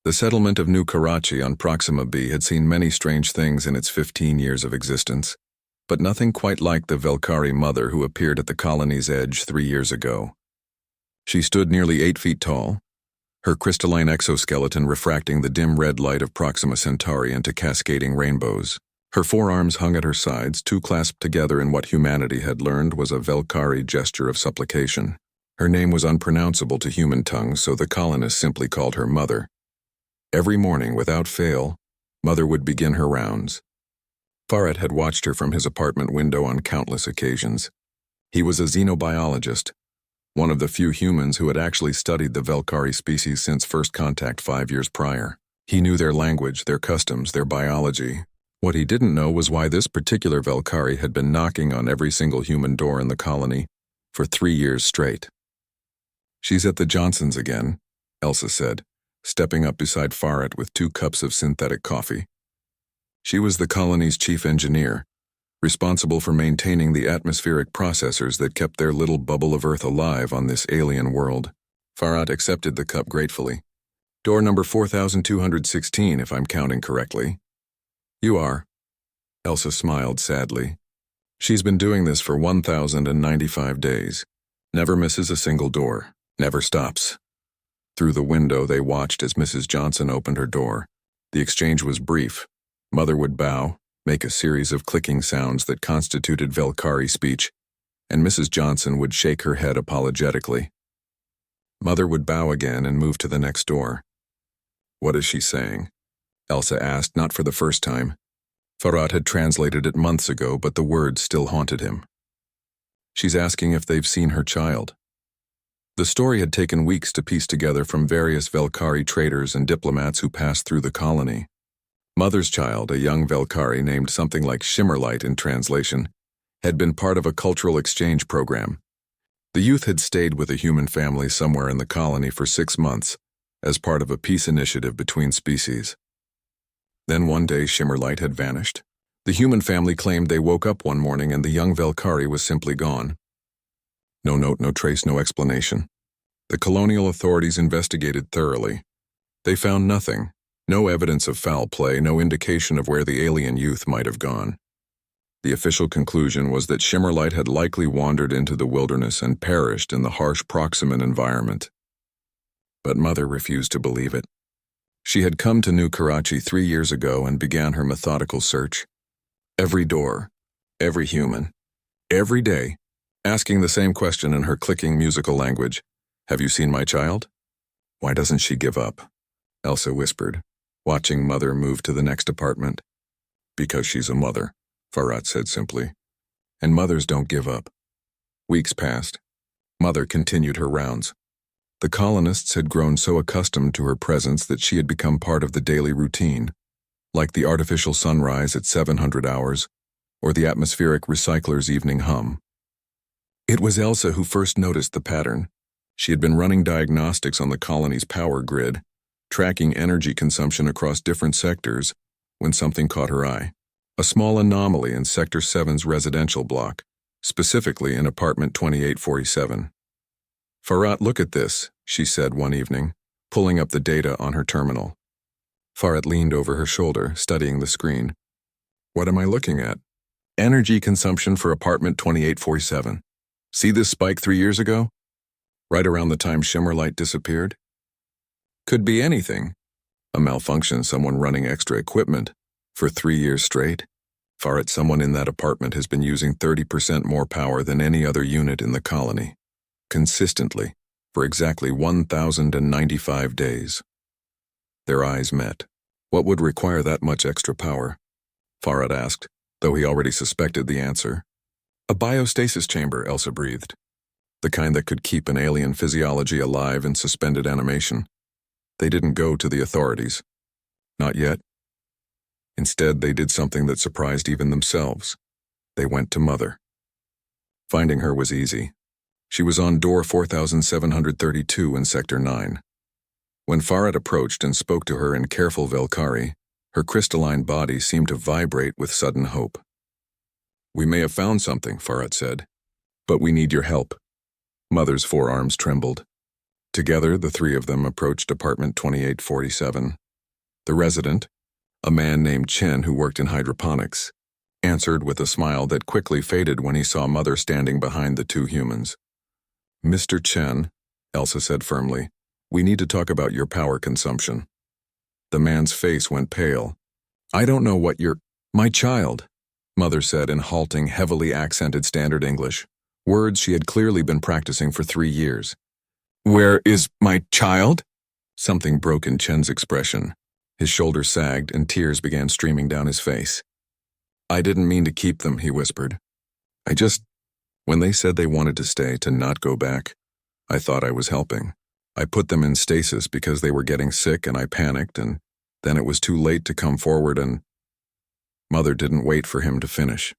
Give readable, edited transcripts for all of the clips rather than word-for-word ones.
The settlement of New Karachi on Proxima B had seen many strange things in its 15 years of existence, but nothing quite like the Velkari mother who appeared at the colony's edge 3 years ago. She stood nearly 8 feet tall, her crystalline exoskeleton refracting the dim red light of Proxima Centauri into cascading rainbows. Her forearms hung at her sides, two clasped together in what humanity had learned was a Velkari gesture of supplication. Her name was unpronounceable to human tongues, so the colonists simply called her Mother. Every morning, without fail, Mother would begin her rounds. Farhat had watched her from his apartment window on countless occasions. He was a xenobiologist, one of the few humans who had actually studied the Velkari species since first contact 5 years prior. He knew their language, their customs, their biology. What he didn't know was why this particular Velkari had been knocking on every single human door in the colony for 3 years straight. "She's at the Johnsons again," Elsa said, stepping up beside Farhat with 2 cups of synthetic coffee. She was the colony's chief engineer, responsible for maintaining the atmospheric processors that kept their little bubble of Earth alive on this alien world. Farhat accepted the cup gratefully. "Door number 4216, if I'm counting correctly." "You are." Elsa smiled sadly. "She's been doing this for 1,095 days. Never misses a single door. Never stops." Through the window, they watched as Mrs. Johnson opened her door. The exchange was brief. Mother would bow, make a series of clicking sounds that constituted Velkari speech, and Mrs. Johnson would shake her head apologetically. Mother would bow again and move to the next door. "What is she saying?" Elsa asked, not for the first time. Farhat had translated it months ago, but the words still haunted him. "She's asking if they've seen her child." The story had taken weeks to piece together from various Velkari traders and diplomats who passed through the colony. Mother's child, a young Velkari named something like Shimmerlight in translation, had been part of a cultural exchange program. The youth had stayed with a human family somewhere in the colony for 6 months as part of a peace initiative between species. Then one day Shimmerlight had vanished. The human family claimed they woke up one morning and the young Velkari was simply gone. No note, no trace, no explanation. The colonial authorities investigated thoroughly. They found nothing. No evidence of foul play, no indication of where the alien youth might have gone. The official conclusion was that Shimmerlight had likely wandered into the wilderness and perished in the harsh Proximan environment. But Mother refused to believe it. She had come to New Karachi 3 years ago and began her methodical search. Every door, every human, every day, asking the same question in her clicking musical language. "Have you seen my child?" "Why doesn't she give up?" Elsa whispered, watching Mother move to the next apartment. "Because she's a mother," Farhat said simply. "And mothers don't give up." Weeks passed. Mother continued her rounds. The colonists had grown so accustomed to her presence that she had become part of the daily routine, like the artificial sunrise at 700 hours or the atmospheric recycler's evening hum. It was Elsa who first noticed the pattern. She had been running diagnostics on the colony's power grid, tracking energy consumption across different sectors, when something caught her eye. A small anomaly in Sector 7's residential block, specifically in apartment 2847. "Farhat, look at this," she said one evening, pulling up the data on her terminal. Farhat leaned over her shoulder, studying the screen. "What am I looking at?" "Energy consumption for apartment 2847. See this spike 3 years ago? Right around the time Shimmerlight disappeared?" "Could be anything. A malfunction, someone running extra equipment. For 3 years straight? Farhat, someone in that apartment has been using 30% more power than any other unit in the colony. Consistently, for exactly 1,095 days. Their eyes met. "What would require that much extra power?" Farhat asked, though he already suspected the answer. "A biostasis chamber," Elsa breathed. "The kind that could keep an alien physiology alive in suspended animation." They didn't go to the authorities. Not yet. Instead, they did something that surprised even themselves. They went to Mother. Finding her was easy. She was on door 4732 in Sector 9. When Farhat approached and spoke to her in careful Velkari, her crystalline body seemed to vibrate with sudden hope. "We may have found something," Farhat said, "but we need your help." Mother's forearms trembled. Together, the three of them approached apartment 2847. The resident, a man named Chen who worked in hydroponics, answered with a smile that quickly faded when he saw Mother standing behind the two humans. "Mr. Chen," Elsa said firmly, "we need to talk about your power consumption." The man's face went pale. "I don't know what you're—" "My child," Mother said in halting, heavily accented standard English, words she had clearly been practicing for 3 years. "Where is my child?" Something broke in Chen's expression. His shoulders sagged and tears began streaming down his face. "I didn't mean to keep them," he whispered. When they said they wanted to stay, to not go back, I thought I was helping. I put them in stasis because they were getting sick and I panicked, and then it was too late to come forward and—" Mother didn't wait for him to finish.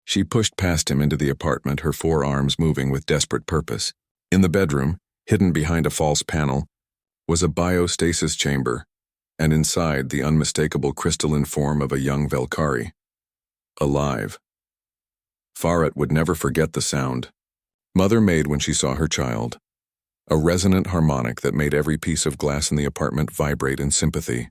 She pushed past him into the apartment, her forearms moving with desperate purpose. In the bedroom, hidden behind a false panel, was a biostasis chamber, and inside the unmistakable crystalline form of a young Velkari. Alive. Faret would never forget the sound Mother made when she saw her child. A resonant harmonic that made every piece of glass in the apartment vibrate in sympathy.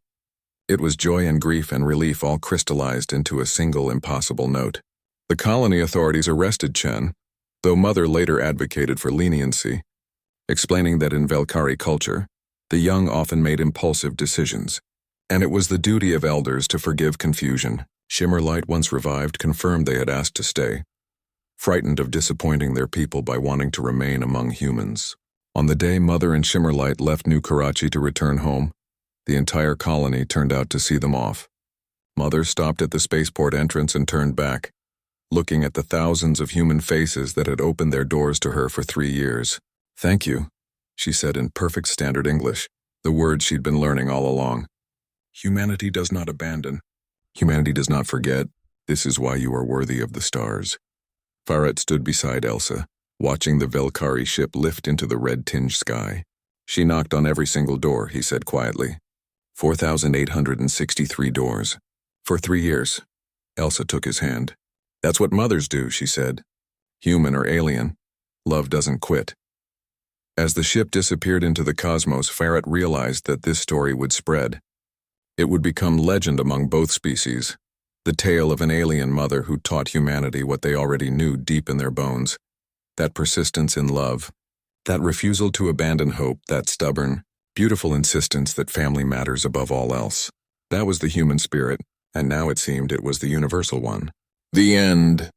It was joy and grief and relief all crystallized into a single impossible note. The colony authorities arrested Chen, though Mother later advocated for leniency, explaining that in Velkari culture, the young often made impulsive decisions, and it was the duty of elders to forgive confusion. Shimmerlight, once revived, confirmed they had asked to stay, frightened of disappointing their people by wanting to remain among humans. On the day Mother and Shimmerlight left New Karachi to return home, the entire colony turned out to see them off. Mother stopped at the spaceport entrance and turned back, looking at the thousands of human faces that had opened their doors to her for 3 years. "Thank you," she said in perfect standard English, the words she'd been learning all along. "Humanity does not abandon. Humanity does not forget. This is why you are worthy of the stars." Faret stood beside Elsa, watching the Velkari ship lift into the red-tinged sky. "She knocked on every single door," he said quietly. 4,863 doors. "For 3 years." Elsa took his hand. "That's what mothers do," she said. "Human or alien, love doesn't quit." As the ship disappeared into the cosmos, Faret realized that this story would spread. It would become legend among both species, the tale of an alien mother who taught humanity what they already knew deep in their bones. That persistence in love, that refusal to abandon hope, that stubborn, beautiful insistence that family matters above all else. That was the human spirit, and now it seemed it was the universal one. The end.